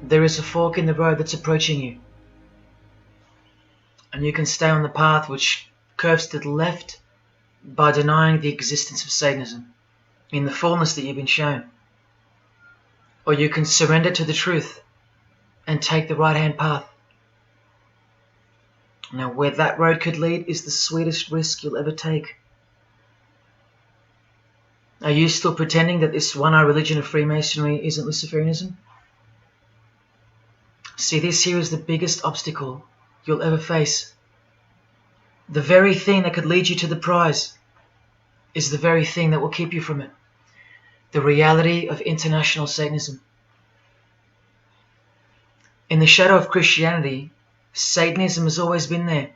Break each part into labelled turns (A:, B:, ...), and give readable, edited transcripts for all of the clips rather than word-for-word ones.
A: there is a fork in the road that's approaching you. And you can stay on the path which curves to the left by denying the existence of Satanism in the fullness that you've been shown. Or you can surrender to the truth and take the right-hand path. Now, where that road could lead is the sweetest risk you'll ever take. Are you still pretending that this one-eye religion of Freemasonry isn't Luciferianism? See, this here is the biggest obstacle you'll ever face. The very thing that could lead you to the prize is the very thing that will keep you from it. The reality of international Satanism. In the shadow of Christianity, Satanism has always been there.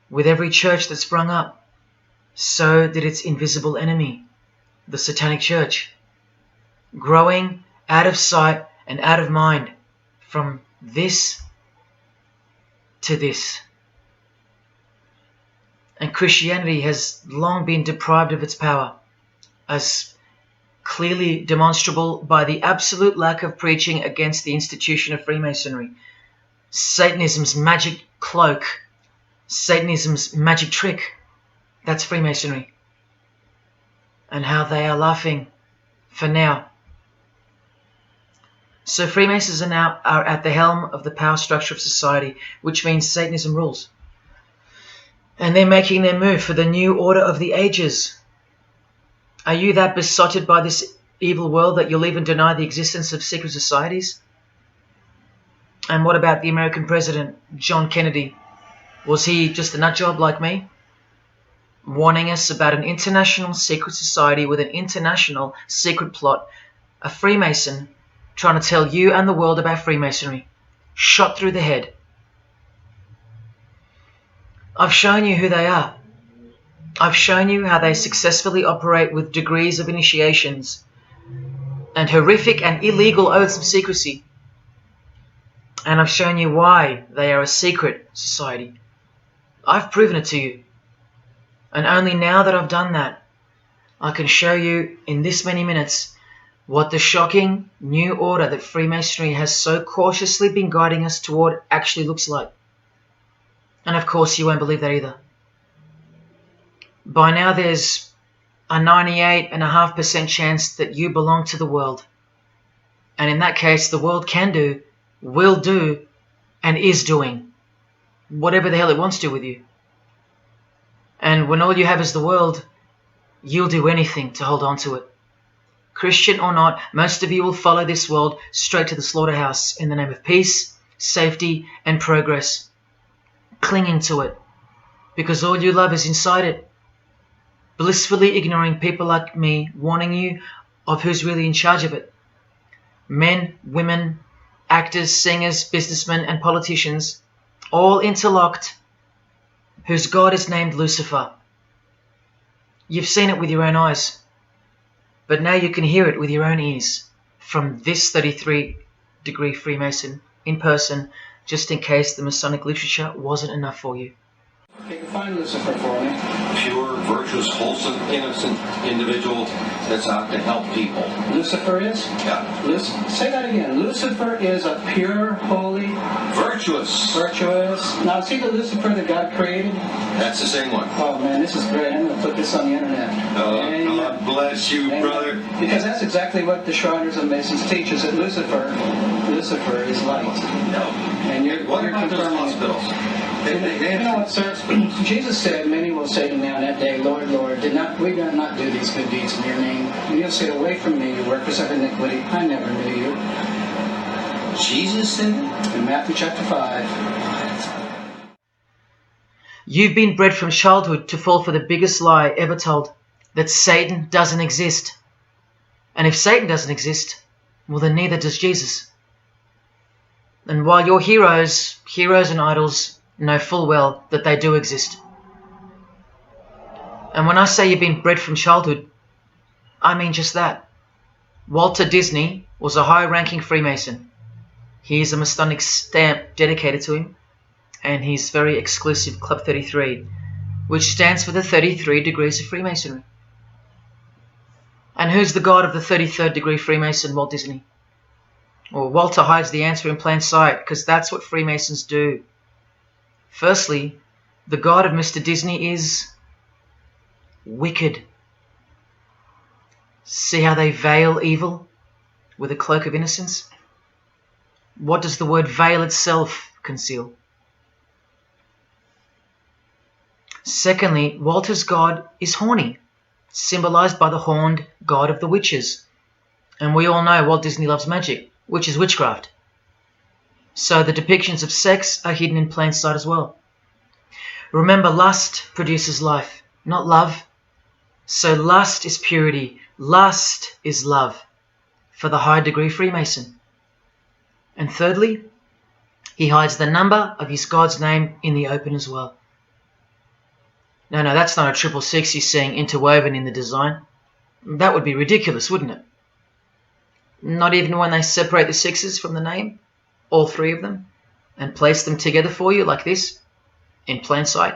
A: With every church that sprung up, so did its invisible enemy, the Satanic Church, growing out of sight and out of mind from this to this. And Christianity has long been deprived of its power, as clearly demonstrable by the absolute lack of preaching against the institution of Freemasonry. Satanism's magic cloak, Satanism's magic trick, that's Freemasonry. And how they are laughing for now. So Freemasons are at the helm of the power structure of society, which means Satanism rules. And they're making their move for the new order of the ages. Are you that besotted by this evil world that you'll even deny the existence of secret societies? And what about the American president, John Kennedy? Was he just a nutjob like me? Warning us about an international secret society with an international secret plot. A Freemason trying to tell you and the world about Freemasonry. Shot through the head. I've shown you who they are. I've shown you how they successfully operate with degrees of initiations and horrific and illegal oaths of secrecy. And I've shown you why they are a secret society. I've proven it to you. And only now that I've done that, I can show you in this many minutes what the shocking new order that Freemasonry has so cautiously been guiding us toward actually looks like. And of course you won't believe that either. By now there's a 98.5% chance that you belong to the world. And in that case, the world can do, will do, and is doing whatever the hell it wants to with you. And when all you have is the world, you'll do anything to hold on to it. Christian or not, most of you will follow this world straight to the slaughterhouse in the name of peace, safety, and progress. Clinging to it, because all you love is inside it. Blissfully ignoring people like me warning you of who's really in charge of it. Men, women, actors, singers, businessmen, and politicians, all interlocked, whose God is named Lucifer. You've seen it with your own eyes, but now you can hear it with your own ears from this 33-degree Freemason in person, just in case the Masonic literature wasn't enough for you.
B: Okay, define Lucifer for me.
C: Pure, virtuous, wholesome, innocent individual that's out to help people.
B: Lucifer is?
C: Yeah.
B: Say that again. Lucifer is a pure, holy...
C: Virtuous.
B: Virtuous. Now, see the Lucifer that God created?
C: That's the same one.
B: Oh, man, this is great. I'm going to put this on the internet.
C: God bless you, brother.
B: Because that's exactly what the Shriners and Masons teach, is that Lucifer is light.
C: No.
B: And you're
C: about those
B: confirming
C: hospitals?
B: You know what, sir? Jesus said, many will say to me on that day, Lord, Lord, did we not do these good deeds in your name? And you'll say, away from me, you workers of iniquity. I never knew you.
C: Jesus said it?
B: In Matthew chapter 5.
A: You've been bred from childhood to fall for the biggest lie ever told, that Satan doesn't exist. And if Satan doesn't exist, well then neither does Jesus. And while your heroes and idols know full well that they do exist. And when I say you've been bred from childhood, I mean just that. Walter Disney was a high-ranking Freemason. Here's a Masonic stamp dedicated to him, and his very exclusive Club 33, which stands for the 33 degrees of Freemasonry. And who's the god of the 33rd degree Freemason, Walt Disney? Or Walter hides the answer in plain sight, because that's what Freemasons do. Firstly, the God of Mr. Disney is wicked. See how they veil evil with a cloak of innocence? What does the word veil itself conceal? Secondly, Walter's God is horny, symbolized by the horned god of the witches. And we all know Walt Disney loves magic, which is witchcraft. So the depictions of sex are hidden in plain sight as well. Remember, lust produces life, not love. So lust is purity, lust is love, for the high degree Freemason. And thirdly, he hides the number of his God's name in the open as well. No, that's not a 666 he's seeing interwoven in the design. That would be ridiculous, wouldn't it? Not even when they separate the sixes from the name, all three of them, and place them together for you like this, in plain sight.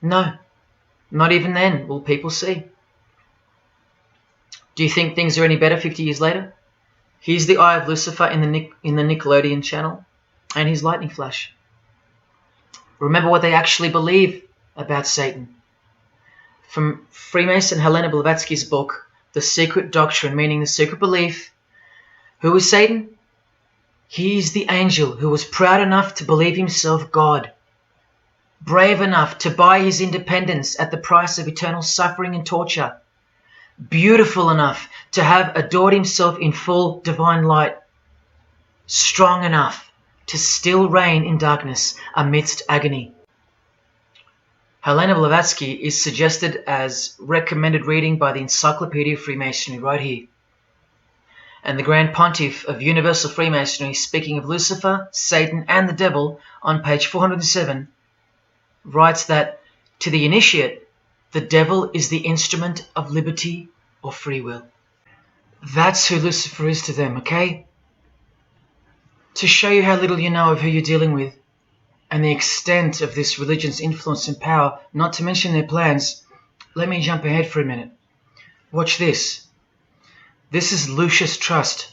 A: No, not even then will people see. Do you think things are any better 50 years later? Here's the eye of Lucifer in the Nickelodeon channel, and his lightning flash. Remember what they actually believe about Satan. From Freemason Helena Blavatsky's book, The Secret Doctrine, meaning the secret belief. Who is Satan? He is the angel who was proud enough to believe himself God, brave enough to buy his independence at the price of eternal suffering and torture, beautiful enough to have adored himself in full divine light, strong enough to still reign in darkness amidst agony. Helena Blavatsky is suggested as recommended reading by the Encyclopedia of Freemasonry right here. And the Grand Pontiff of Universal Freemasonry, speaking of Lucifer, Satan and the Devil on page 407, writes that to the initiate, the devil is the instrument of liberty or free will. That's who Lucifer is to them, okay? To show you how little you know of who you're dealing with, and the extent of this religion's influence and power, not to mention their plans, let me jump ahead for a minute. Watch this. This is Lucius Trust.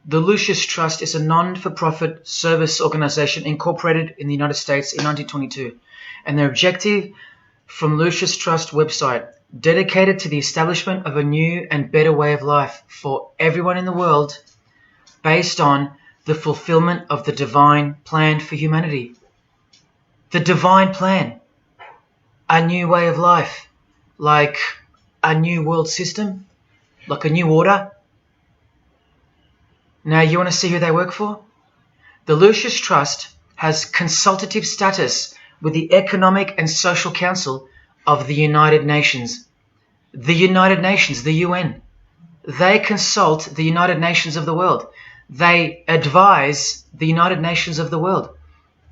A: The Lucius Trust is a non-for-profit service organization incorporated in the United States in 1922, and their objective from Lucius Trust website, dedicated to the establishment of a new and better way of life for everyone in the world, based on the fulfillment of the divine plan for humanity. The divine plan. A new way of life. Like a new world system. Like a new order. Now you want to see who they work for? The Lucius Trust has consultative status with the Economic and Social Council of the United Nations. The United Nations, the UN. They consult the United Nations of the world. They advise the United Nations of the world.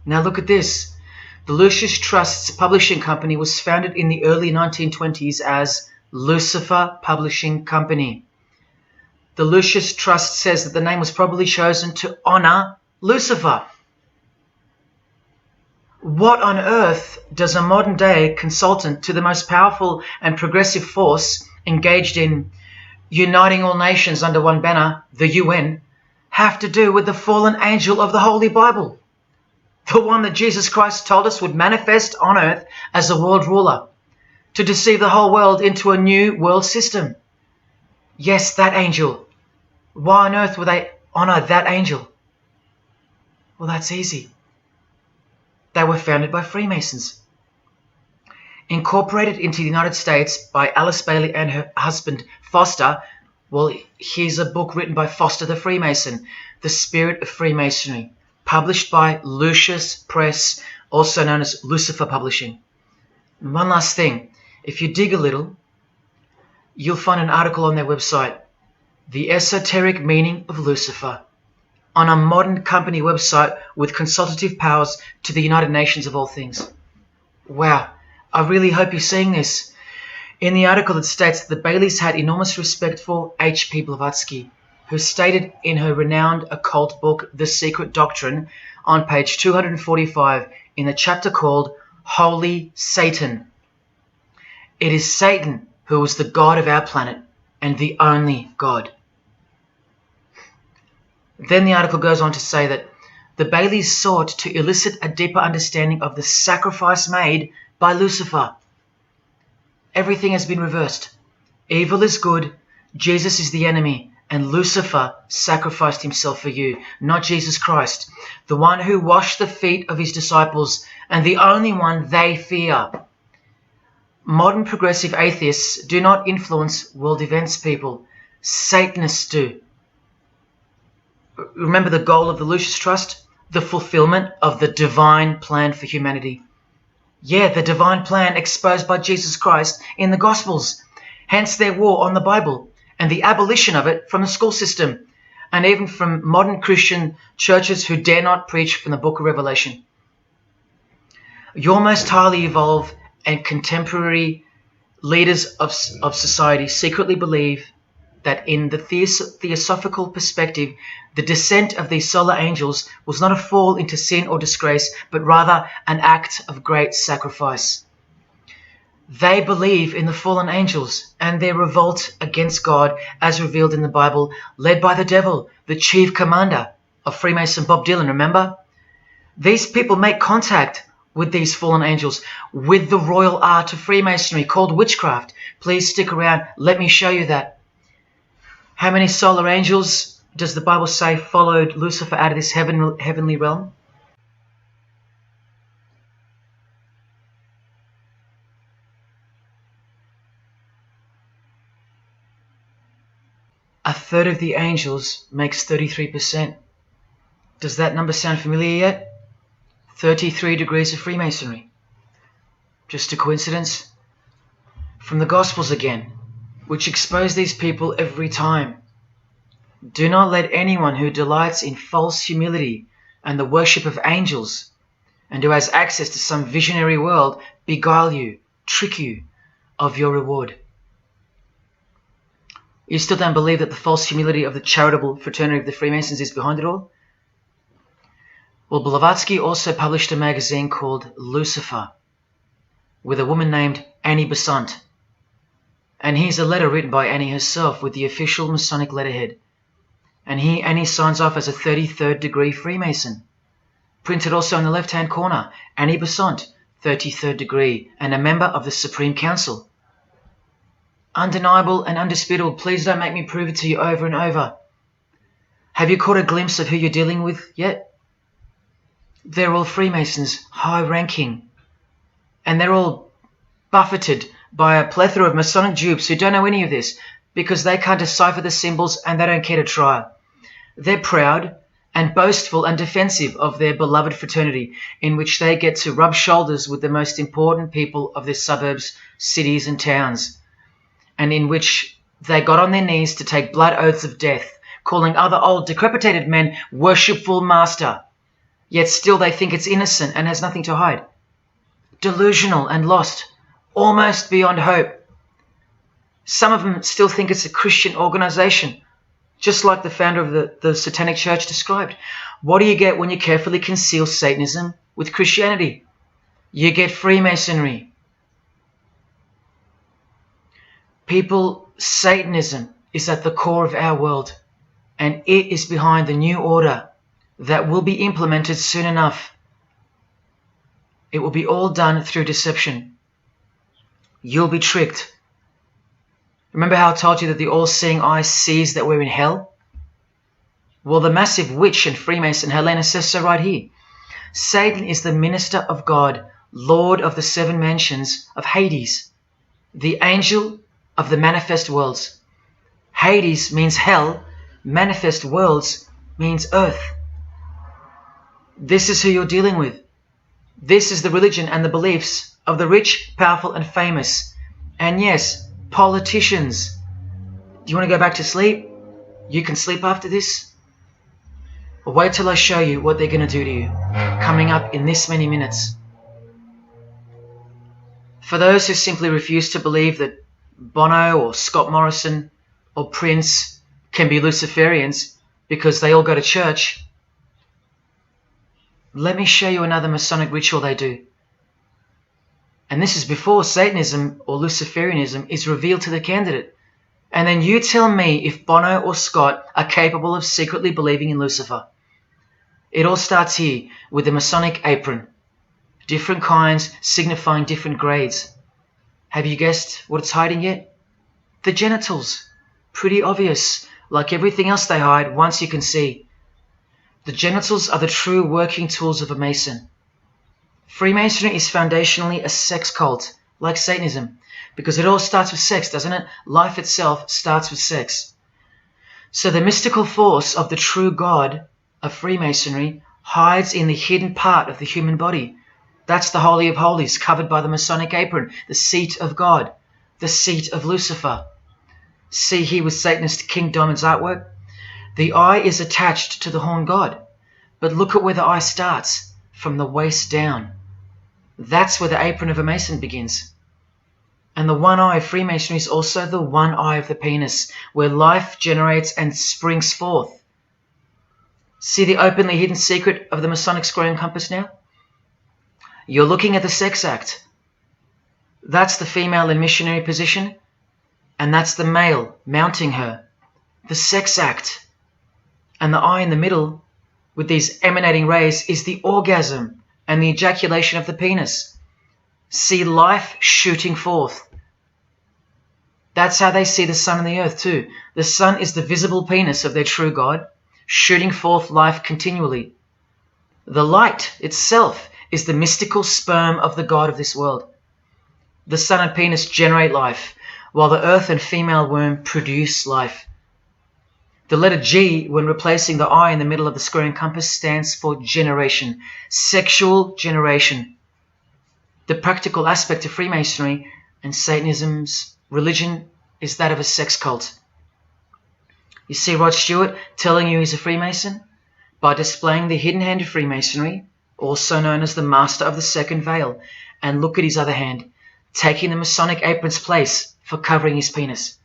A: Now look at this. The Lucius Trust's publishing company was founded in the early 1920s as Lucifer Publishing Company. The Lucius Trust says that the name was probably chosen to honor Lucifer. What on earth does a modern day consultant to the most powerful and progressive force engaged in uniting all nations under one banner, the UN, have to do with the fallen angel of the Holy Bible? The one that Jesus Christ told us would manifest on earth as a world ruler, to deceive the whole world into a new world system. Yes, that angel. Why on earth would they honor that angel? Well, that's easy. They were founded by Freemasons. Incorporated into the United States by Alice Bailey and her husband Foster. Well, here's a book written by Foster the Freemason, The Spirit of Freemasonry, published by Lucius Press, also known as Lucifer Publishing. And one last thing, if you dig a little, you'll find an article on their website, The Esoteric Meaning of Lucifer, on a modern company website with consultative powers to the United Nations of all things. Wow, I really hope you're seeing this. In the article, it states that the Baileys had enormous respect for H.P. Blavatsky, who stated in her renowned occult book, The Secret Doctrine, on page 245, in the chapter called Holy Satan. It is Satan who is the God of our planet and the only God. Then the article goes on to say that the Baileys sought to elicit a deeper understanding of the sacrifice made by Lucifer. Everything has been reversed. Evil is good, Jesus is the enemy, and Lucifer sacrificed himself for you, not Jesus Christ, the one who washed the feet of his disciples and the only one they fear. Modern progressive atheists do not influence world events, people. Satanists do. Remember the goal of the Lucis Trust? The fulfillment of the divine plan for humanity. Yeah, the divine plan exposed by Jesus Christ in the Gospels. Hence their war on the Bible and the abolition of it from the school system and even from modern Christian churches who dare not preach from the book of Revelation. Your most highly evolved and contemporary leaders of society secretly believe that in the theosophical perspective, the descent of these solar angels was not a fall into sin or disgrace, but rather an act of great sacrifice. They believe in the fallen angels and their revolt against God as revealed in the Bible, led by the devil, the chief commander of Freemason Bob Dylan, remember? These people make contact with these fallen angels, with the royal art of Freemasonry called witchcraft. Please stick around, let me show you that. How many solar angels does the Bible say followed Lucifer out of this heavenly realm? A third of the angels makes 33%. Does that number sound familiar yet? 33 degrees of Freemasonry. Just a coincidence? From the Gospels again, which expose these people every time. Do not let anyone who delights in false humility and the worship of angels and who has access to some visionary world beguile you, trick you of your reward. You still don't believe that the false humility of the charitable fraternity of the Freemasons is behind it all? Well, Blavatsky also published a magazine called Lucifer with a woman named Annie Besant. And here's a letter written by Annie herself with the official Masonic letterhead. And here Annie signs off as a 33rd degree Freemason. Printed also in the left-hand corner, Annie Besant, 33rd degree, and a member of the Supreme Council. Undeniable and undisputable. Please don't make me prove it to you over and over. Have you caught a glimpse of who you're dealing with yet? They're all Freemasons, high-ranking. And they're all buffeted by a plethora of Masonic dupes who don't know any of this because they can't decipher the symbols and they don't care to try. They're proud and boastful and defensive of their beloved fraternity, in which they get to rub shoulders with the most important people of their suburbs, cities and towns, and in which they got on their knees to take blood oaths of death, calling other old decrepitated men worshipful master, yet still they think it's innocent and has nothing to hide. Delusional and lost, almost beyond hope. Some of them still think it's a Christian organization, just like the founder of the Satanic Church described. What do you get when you carefully conceal Satanism with Christianity? You get Freemasonry. People, Satanism is at the core of our world, and it is behind the new order that will be implemented soon enough. It will be all done through deception. You'll be tricked. Remember how I told you that the all-seeing eye sees that we're in hell? Well, the massive witch and Freemason Helena says so right here. Satan is the minister of God, Lord of the seven mansions of Hades, the angel of the manifest worlds. Hades means hell, manifest worlds means earth. This is who you're dealing with. This is the religion and the beliefs of the rich, powerful and famous. And yes, politicians. Do you want to go back to sleep? You can sleep after this. Or wait till I show you what they're going to do to you, coming up in this many minutes. For those who simply refuse to believe that Bono or Scott Morrison or Prince can be Luciferians because they all go to church, let me show you another Masonic ritual they do. And this is before Satanism or Luciferianism is revealed to the candidate. And then you tell me if Bono or Scott are capable of secretly believing in Lucifer. It all starts here with the Masonic apron. Different kinds signifying different grades. Have you guessed what it's hiding yet? The genitals. Pretty obvious. Like everything else they hide, once you can see. The genitals are the true working tools of a Mason. Freemasonry is foundationally a sex cult, like Satanism, because it all starts with sex, doesn't it? Life itself starts with sex. So the mystical force of the true God of Freemasonry hides in the hidden part of the human body. That's the Holy of Holies, covered by the Masonic apron, the seat of God, the seat of Lucifer. See here with Satanist King Diamond's artwork? The eye is attached to the horn god, but look at where the eye starts, from the waist down. That's where the apron of a Mason begins. And the one eye of Freemasonry is also the one eye of the penis, where life generates and springs forth. See the openly hidden secret of the Masonic square and compass now? You're looking at the sex act. That's the female in missionary position, and that's the male mounting her. The sex act. And the eye in the middle, with these emanating rays, is the orgasm and the ejaculation of the penis. See life shooting forth. That's how they see the sun and the earth too. The sun is the visible penis of their true God, shooting forth life continually. The light itself is the mystical sperm of the God of this world. The sun and penis generate life, while the earth and female womb produce life. The letter G, when replacing the I in the middle of the square and compass, stands for generation, sexual generation. The practical aspect of Freemasonry and Satanism's religion is that of a sex cult. You see Rod Stewart telling you he's a Freemason? By displaying the hidden hand of Freemasonry, also known as the Master of the Second Veil, and look at his other hand, taking the Masonic apron's place for covering his penis,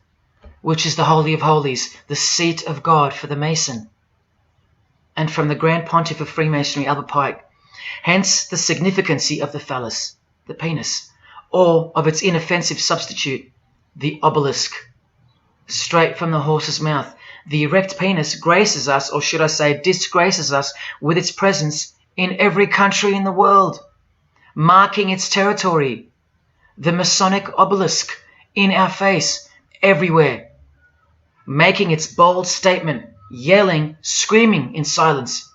A: which is the Holy of Holies, the seat of God for the Mason. And from the Grand Pontiff of Freemasonry, Albert Pike, hence the significancy of the phallus, the penis, or of its inoffensive substitute, the obelisk. Straight from the horse's mouth, the erect penis graces us, or should I say disgraces us, with its presence in every country in the world, marking its territory. The Masonic obelisk in our face, everywhere, making its bold statement, yelling, screaming in silence.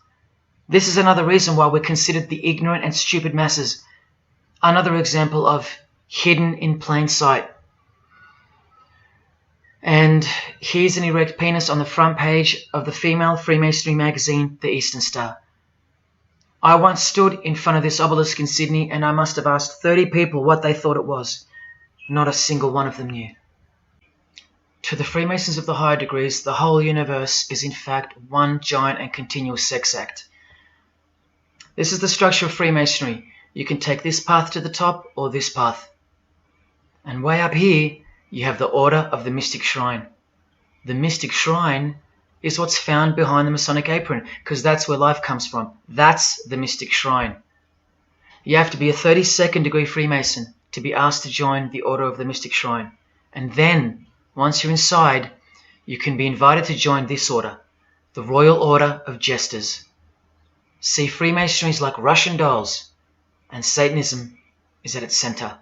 A: This is another reason why we're considered the ignorant and stupid masses. Another example of hidden in plain sight. And here's an erect penis on the front page of the female Freemasonry magazine, The Eastern Star. I once stood in front of this obelisk in Sydney, and I must have asked 30 people what they thought it was. Not a single one of them knew. To the Freemasons of the higher degrees, the whole universe is in fact one giant and continuous sex act. This is the structure of Freemasonry. You can take this path to the top or this path. And way up here, you have the Order of the Mystic Shrine. The Mystic Shrine is what's found behind the Masonic apron, because that's where life comes from. That's the Mystic Shrine. You have to be a 32nd degree Freemason to be asked to join the Order of the Mystic Shrine. And then, once you're inside, you can be invited to join this order, the Royal Order of Jesters. See, Freemasonry is like Russian dolls, and Satanism is at its center.